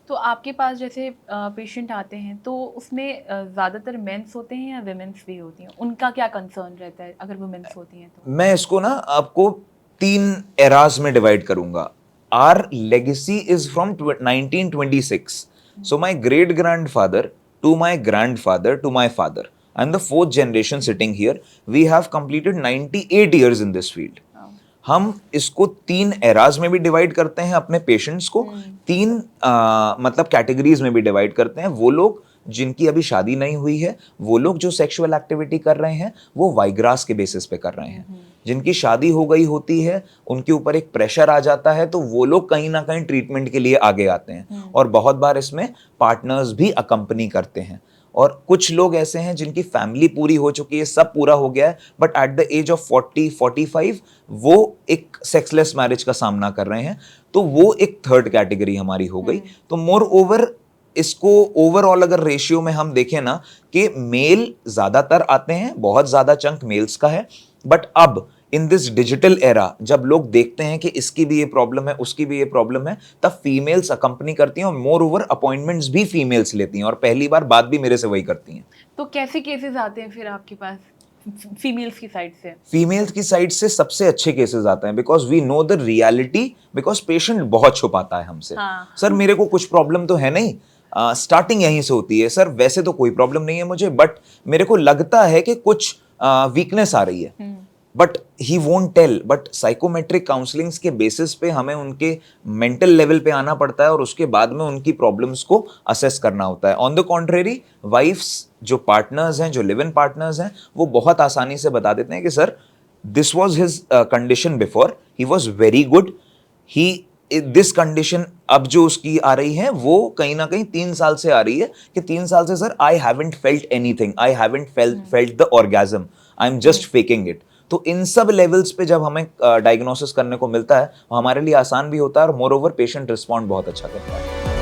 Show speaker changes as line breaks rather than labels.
तो आपके पास जैसे पेशेंट आते हैं तो उसमें ज़्यादातर मेंस होते हैं या वुमेन्स भी होती हैं? उनका क्या कंसर्न रहता है अगर वुमेन्स होती हैं तो?
मैं इसको ना आपको 3 एरास में डिवाइड करूंगा। Our legacy is from 1926, so my great grandfather to my grandfather to my father, I am the fourth generation sitting here, we have completed 98 years in this field. हम इसको 3 एराज में भी divide करते हैं, अपने patients को 3 मतलब categories में भी डिवाइड करते हैं। वो लोग जिनकी अभी शादी नहीं हुई है, वो लोग जो सेक्सुअल एक्टिविटी कर रहे हैं वो वाइग्रास के बेसिस पे कर रहे हैं। जिनकी शादी हो गई होती है, उनके ऊपर एक प्रेशर आ जाता है, तो वो लोग कहीं ना कहीं ट्रीटमेंट के लिए आगे आते हैं, और बहुत बार इसमें पार्टनर्स भी अकंपनी करते हैं। और कुछ लोग ऐसे हैं जिनकी फैमिली पूरी हो चुकी है, सब पूरा हो गया है, but at the age of 40-45 वो एक सेक्सलेस मैरिज का सामना कर रहे हैं, तो वो एक थर्ड कैटेगरी हमारी हो गई। तो मोर ओवर इसको ओवरऑल अगर रेशियो में हम देखें ना, कि मेल ज्यादातर आते हैं, बहुत ज्यादा चंक मेल्स का है, बट अब इन दिस डिजिटल एरा जब लोग देखते हैं कि इसकी भी ये प्रॉब्लम है, उसकी भी ये प्रॉब्लम है, तब फीमेल्स अकंपनी करती हैं, और मोर ओवर अपॉइंटमेंट्स भी फीमेल्स लेती हैं, और पहली बार बात भी मेरे से वही करती हैं।
तो कैसे केसेस आते हैं फिर आपके पास फीमेल्स की साइड से?
फीमेल्स की साइड से सबसे अच्छे केसेस आते हैं, because we know the reality, because patient बहुत छुपाता है हमसे।
हाँ।
सर मेरे को कुछ प्रॉब्लम तो है नहीं, स्टार्टिंग यहीं से होती है, सर वैसे तो कोई प्रॉब्लम नहीं है मुझे, बट मेरे को लगता है कि कुछ वीकनेस आ रही है, but he won't tell. But psychometric counsellings के बेसिस पे हमें उनके मेंटल लेवल पे आना पड़ता है, और उसके बाद में उनकी प्रॉब्लम्स को असेस करना होता है। ऑन द कॉन्ट्रेरी, वाइफ्स जो पार्टनर्स हैं, जो लिव इन पार्टनर्स हैं, वो बहुत आसानी से बता देते हैं कि sir this was his condition before, he was very good, he this condition अब जो उसकी आ रही है वो कहीं ना कहीं 3 साल से आ रही है, कि 3 साल से sir I haven't felt anything, I haven't felt the orgasm, I am just faking it. तो इन सब लेवल्स पे जब हमें डायग्नोसिस करने को मिलता है, हमारे लिए आसान भी होता है, और मोर ओवर पेशेंट रिस्पॉन्ड बहुत अच्छा करता है।